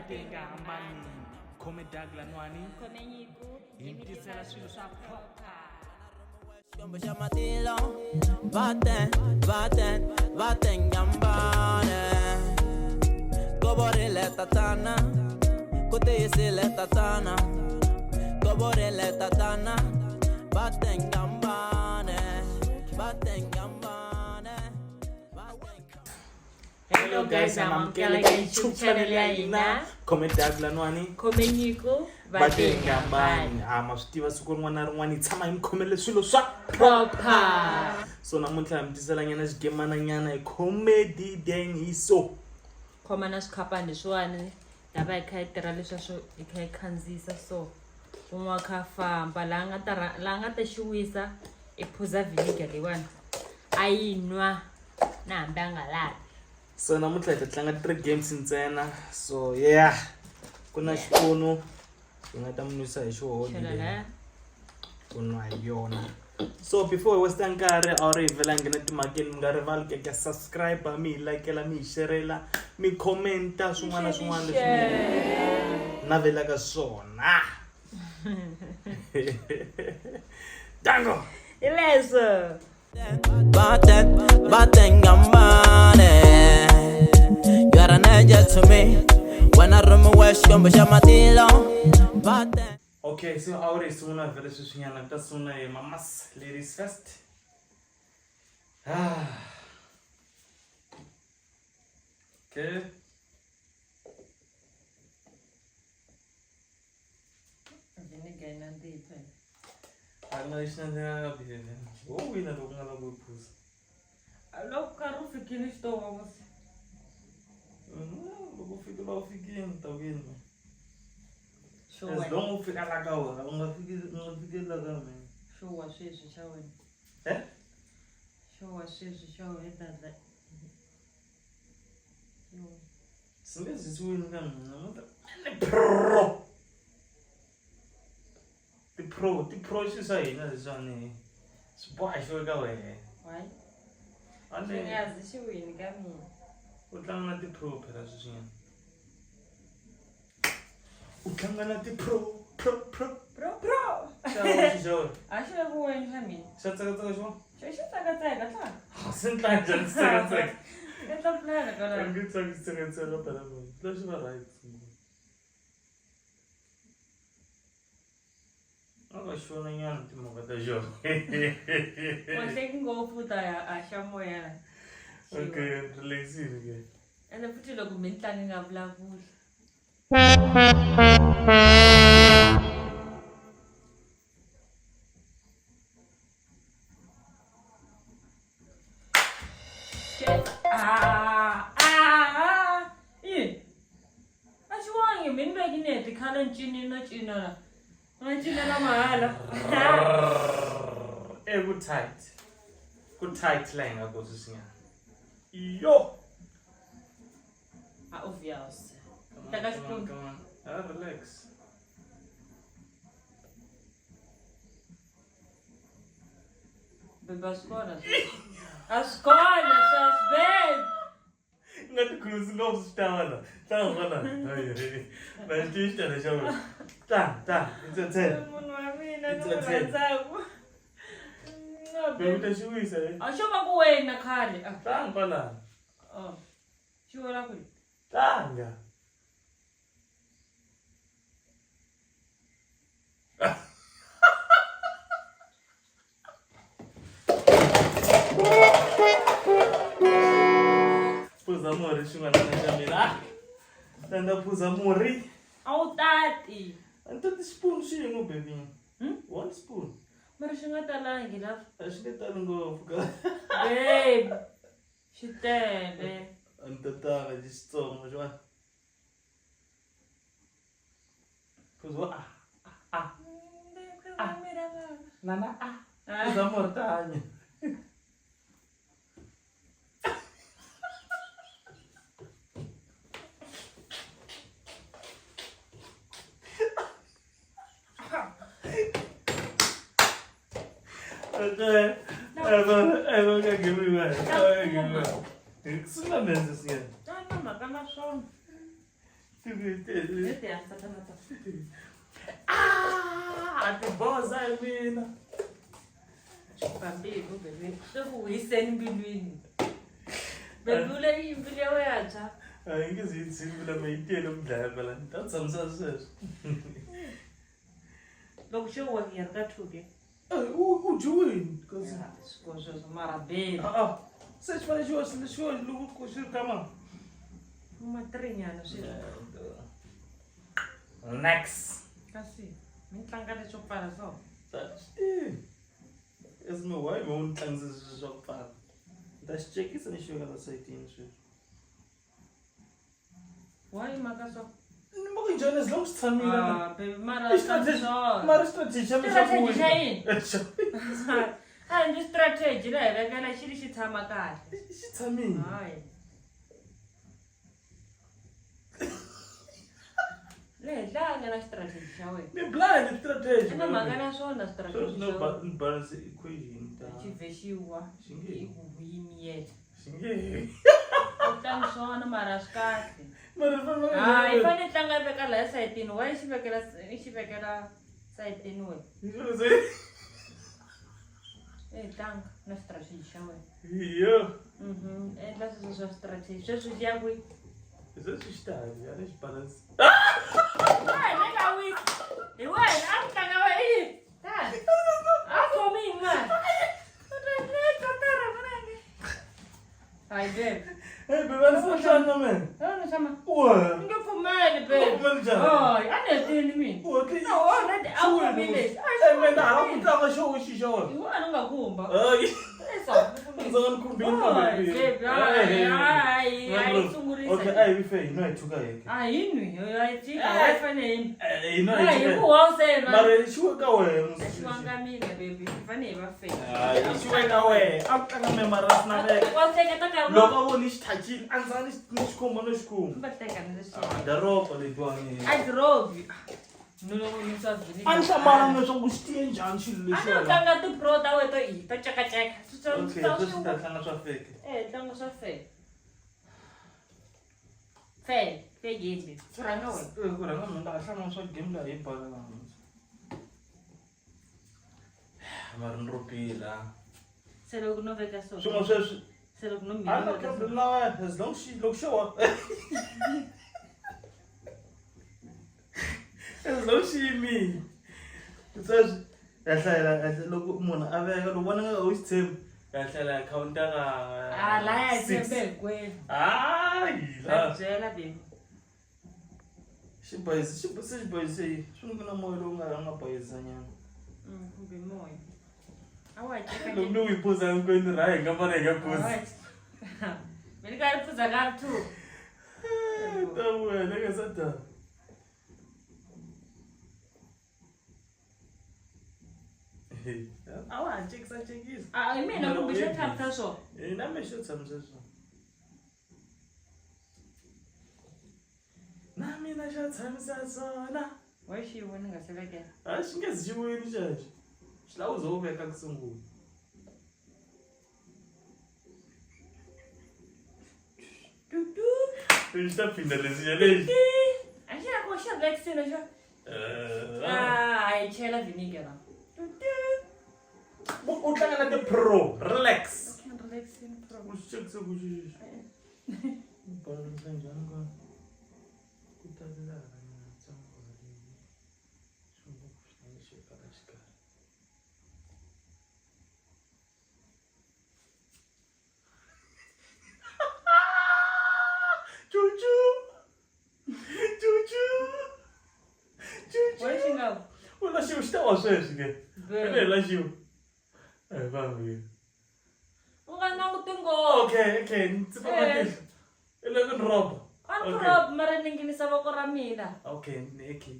Batenga Ambani, Come Daglanwani, Komenyiku, Imtisela swilo swa proper. Baten gambane. Gobore le tatana, kote se le tatana. Gobore le tatana, baten gambane. Hello guys, amamkela YouTube channel ya hina. Come Daglanwani, Komenyiku, Batenga Ambani. Maswitiva siku rin'wana na rin'wana hi tshama hi mi khomele swilo swa proper. So namuntlha hi mi tisela nyana xigemana nyana hi comedy dengiso. Khoma na swikhapani leswiwani, lava hi kha hi tirha leswa swo hi kha hi khandziyisa so. Un'wana kha famba laha nga ta xiwisa i phuza vinegar leyiwani. A yi nwa na hambi a nga lavi. So namuntlha hi ta tlanga 3 games ntsena. So yeah, ku na xipunu hi nga ta mi nwisa hi xihoxo ku nwa hi yona. So before we waste nkarhi a ri hi vela nghena timakeni mi nga rivali ku subscribe mi hi likela mi hi sharela mi commenta swin'wana na swin'wana leswi mi navelaka swona. Dango Ileswo. Baten gambane. You are an angel to me. When I run my west, come shamatilo. Baten. Okay, so already sooner very soon ta suna mamas ladies first. Okay. Allah ishna na bihe. Oh, we na lokuna la go pus. Alo karu fikini sto vamos. Logo fica lá fiquinho, tá vendo? Show As long fica lá gawa, não fica lá gawa. Show wa sweswi xa wena. Eh? Show wa sweswi xa wena dada. Singe siswini kan pro. Ti pro xi sa hina leswani. Swiboha xo ka wena. Why? Ande Ngazi xi wini ka mina. u tlanga na ti pro phela sweswinyana. U tlanga na ti pro. Bro. Xawo. A xi le ku wena xa mina. Xa tsaka xo. Xo xi tsakatsaka tla. Sintlanga njhani tsaka. Ke tla pfuna ka la. Ange tsaka phela mona. Leswi va right. Anga xona nyana timhaka ta xo. Wa hleki ngopfu ta a xa moya. Okay, relaxile ke. Ende futhi loko mitlangi nga vulavuli. A xi wangi mi ni veki ni heti khale ncini no cina la. Na cina la mahala. Good tight. Good tight lang ako sweswinyana. Yo! Obvious. Come on. Relax. Beba skåla. A skåla sas babe. Ngati cruise love stana. Tana. Ai. Mas tista na show. Ta. It's a 10. Munhu wa mina ni It's n'wi a 10. rhandzaka. Baby ta xwisa. A xo va ku wena khale. Tanga pala. Xi vona kwihi? Tanga. Puza murhi xin'wana xa mina. Tanda puza murhi. A wu tati. Anta ti spoon xin'we baby. 1 spoon. Mara xi nga talangi la. A xi nge tali ngopfu ka. Babe. Xi tele. Anta tanga xitsongo xin'wana. Puza Nana puza murhi ta hanya. Okay. Ever can give me one. Give me one. It's not necessary. Mhaka na swona. Leti ya satanata. Tiboza hi mina. Pambili bebe. Swi wiseni mbilwini. Bebule impilo ya wena. Hayi ngizitsi vula mayitelo mdlaka la. Ntatsamisa sweswo. Loko xo wa ngiyari ka thuke. U join cuz Sikozo mara bebe. se xi fane xi loko xi kama. Uma 3 nyana swi. Next. Kasi mitlangu leswo pfala so. Is my why won't tlangisa swo pfala. Da xi chekisa ni xi ka site ni sweswo. Why maka so? Ni mo njani as long as tsamile. Bebe mara so. Mara strategy xa Strategy xa yini? mina. A ndi strategy la vekela xiri xi tshama kahle. Xi tshamile. Hayi. Le dlanga na strategy xa wena. Ni blind strategy. Ina maka na swona strategy no xa. balance equation ta. Xivhexiwa. Xinge. Iwini yet. Xinge. Utanga swona mara swi kahle. Mara fana. Hayi fane tlanga veka la sayitini wa xivekela sayitini we. Tlanga na strategy xa wena. Yo. Endla sweswo swa strategy sweswi xi ya kwi. Is this xitavi ya le balance? Wena nga wiki. Hi wena a tlanga wa yini? Tani. A khomi mani. Hayi bebe. Hey, bebe, nsana man. Yona sama. Wa. Nge pfumeli bebe. Pfumeli njani? Hayi a ni hetini mina. No, already a khomile. Hey, man, ha ku tlanga xo xi xona. Hi wena nga khumba. Hayi. Esa. Ndzi nga nikhumbini Hayi bebe. Hayi sungurisa. Okay, ai bife ino ayithuka yeke. Hayi nwi. Hayi tika wa fane. Ino Hayi ayithuka. ku wa usena. Mara xiwe ka wena. Xivanga mina baby. Fane hi va fake. Hayi xiwe ka wena. A ku tlanga me mara sina veka. Wa hleketa ka Loko a voni xithachini a ndzani ni xikhumba no xikhumba. Va teka ni leswi. Daropa letiwani. I drove. No ni swa vini. A ni hlamala leswaku xi tiye njhani xilo A lexiwani. ni tlanga ti-pro ta wena to yi to cekaceka. Okay, leswi ta tlanga swa fake. Tlanga swa fake. Fake. Fake yini? Rhanga wena. Ku rhanga mi nga hlangana swa game laha hi bala. Mara ni ropila. Se loko no veka so. Swin'wana sweswi. Se loko no A ni mina. problem na wena as long loko xo wa. As long xi yimile. Sweswi ya hlayela loko munhu a veka loko vona nga u xi tshembi ya hlayela akhawunti ya ka. La ya tshembe kwenu. Hayi la. Byela baby. Xi boyise swi ni na moya lowu nga boyisa nyana. Kumbe moya. Awa cheka. Loko ni wi phuza hinkwenu ra hi nga fane hi nga phuzi. Mina ka pfuza ka 2. Ta wena ka sata. Awa chekisa. Mina kumbe xo thamsa swona. Na me xo tshamisa swona. Na mina xa tshamisa swona. Wa xi vona nga se vekela. A xi nge zi xi wini xexo. Xi lava u ze u veka ku sungula. Xi ta phinda leswiya lexi. A xi ya ko xa vekisina xo. Ai chela vinegar. U tlanga na ti-pro. Relax. Relaxing pro. U xi chekisa ku xi. Balansa njhani ka? Ku talela na ntsengo wa leyi. Swi ngo ku xi nga xi ka xikarhi. Chuchu. Wa xi nga. U laxiwa xi ta wa sweswi ke. Ene hi laxiwa. Vambi. U nga languti ngopfu. Okay, ndzi pamatisa. I le ku ni roba. A ni rob mara ni nghenisa voko ra mina. Okay, okay.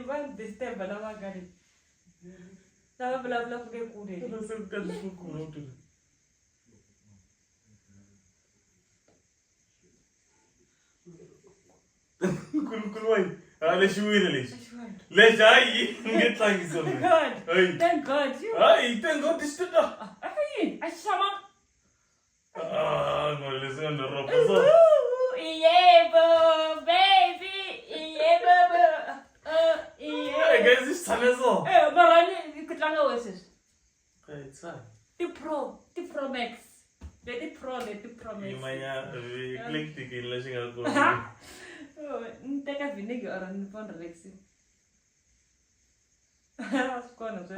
Va disturb na magari. Lava vulavula ku le kule. Ina se ka xikulu tu. Kulu wai. Lexiwile lexi. Lexi hayi nge tlangisa Thank mina. God. Hayi. Thank God. Hayi, thank God this tata. Ai, a chama. Ngole singandoropa so. Yebo, baby. Yebo. Hey guys, isithame so. Marani ikutlanga wesisi. It's fine. The Pro Max. The Pro Max. Imanya eclectic la xinga ko. Nteka vinegi or ni phone Rexi. Skona so.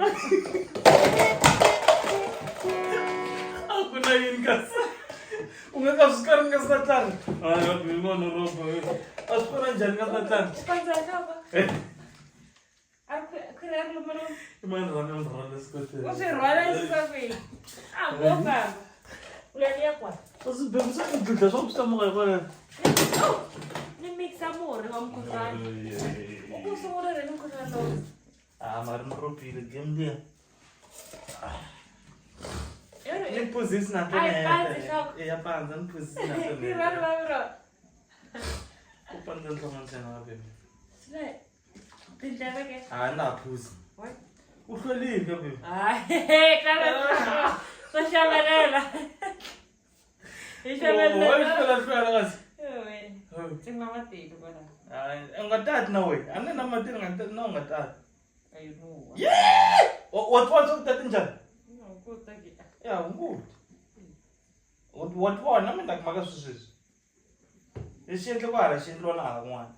Akuna yini kasi. Ungakasukari ngasatlan. Hayi ngibona robo. Asipona njani ngasatlan? Sponsor kaba. Kira lo malo. Imani rana skote. Usirwala sisafi. Boka. Uyalia kwa. Usibhekisa idudla sokusamuka khona. Ni mix amore wamkhosana. Ukusungula rena umkhosana lo. Mara nropile game dia. Niphuzisi na tona. Yapanza niphuzisi na tona. Kira. Upanza nhlongana ngabe. Sile. Tindlebe ke. Naphuza. What? Uhlolile kabe. Kala. Soshabelela. Wayihlola kazi. Singamatili bona. Ungatati na we. Anena matini ngatati na ungatati. I know. Yeah! What ukutati njani? No, kutaki. Yeah, ngikude. What wona mina ngakumakaswisisi. Ishinhle kwala shinhle la kun'wana.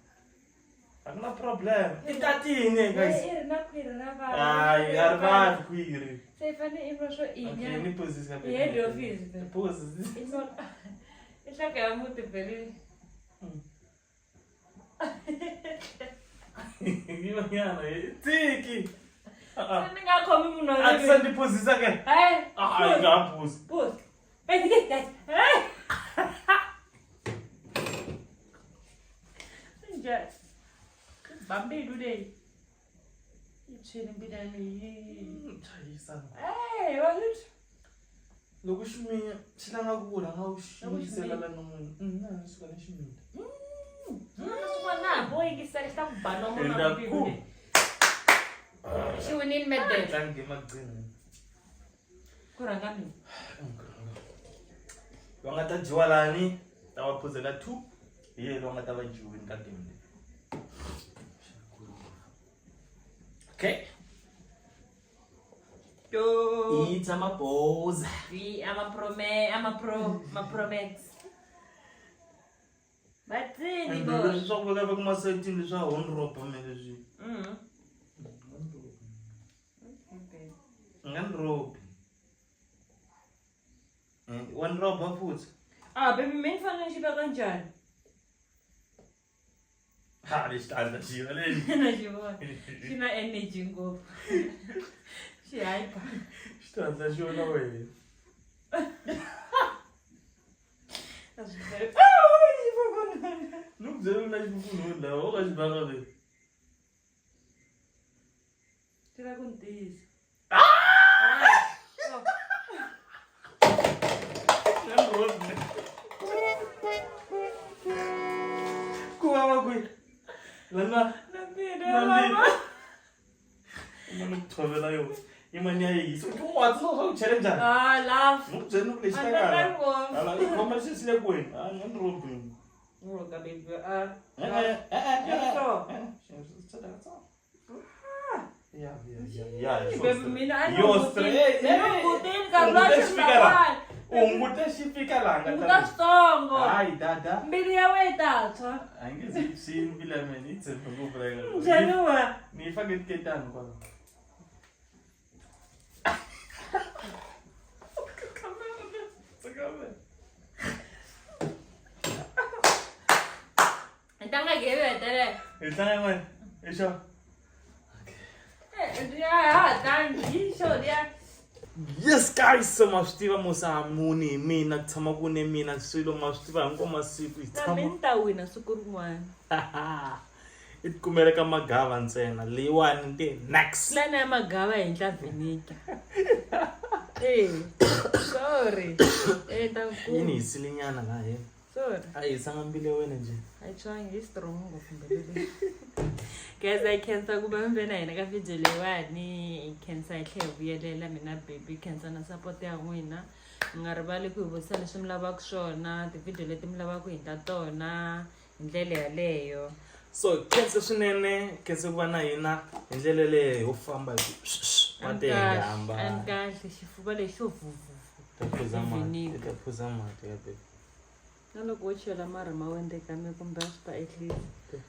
Akuna problem. Itatini guys. Nakwira naba. Hayi, arivati kwiri. Sefane imrosho inya. Okay, ni phuzisi kabe. Yedi office. Phuzisi. Ihlaka yamuthi vele. Ngiyana tiki. Ningakhomi munhu. Akusandiphuzisa ke. Hayi. Hayi ngaphuza. Pause. Hey, guys. Hey. Nje. Bambidu dey. Ichini mbidani. Chayisa. Hey, what? Loko ximiya xi langa ku la nga u ximisela la nomunhu suka ni ximila Swana boy ngisale sta kubana umuntu ambidu. Xiwinini medel. tlangi magcini Kuranga mina. va nga ta dyiwa lani ta va phuzela 2 hi yena va nga ta va dyiwini ka game okay Yo. It's a pose. I'm a pro max. But ni bo. Leswi swa ku veka ku masetini leswa honropa me leswi nganropi wanropa futhi Baby mimi fanele xiba kanjani? lexitandla xiva lexi Na xivona. Xina energy ngopfu. Xi hyper. xitandla xi vona wena no byela na xifufunhuni lawa o ka xi baka le Tira ku ntisa. ku vava kwihi lana umane ku tshovela yona imani ya yisa uthi watsi swa ku chele njhani Love. no byela ku lexi takala ala ikhoma xi sile kwini nganrobi Muka baby. Baby mina ungute xi fika langa Utastongo. hayi dada Mbili ya wetatwa. angezi siyimvila mina itsembe ngopuleka Januwa. niyifake etiketani kwala Tanga gebe tere. itlanga mani ixo Tangi show dia. yes guys so ma swi tiva musamuni hi mina ku tshama ku ne mina swilo ma swi tiva hinkwa masiku hi tshama Tamenta wina siku rin'wana. i tikumele ka magava ntsena leyiwani ti next Lana ya magava hi ndla vinika. Sorry. Tanku. yini hi silinyana nga hina Sorry. a hi sanga mbile wena nje I trying is strong ngopfu mbele. Guys, I cancer kuba mbena hina ka video leyiwani. Cancer itlhe vuyelela mina baby cancer na support ya n'wina. mi nga rivali ku hi vutisa leswi mi lavaka swona tivhidiyo leti mi lavaka ku hindla tona hi ndlela yaleyo. So khensa swinene, khensa ku va na hina hi ndlela leyo yo famba hi matehamba. A ni kahle xifuva lexi xo vuvuvu. Ta phuza mati ya baby. Na loko wo chela marhi ma wendeka mi kumbe a swi ta ehlisa.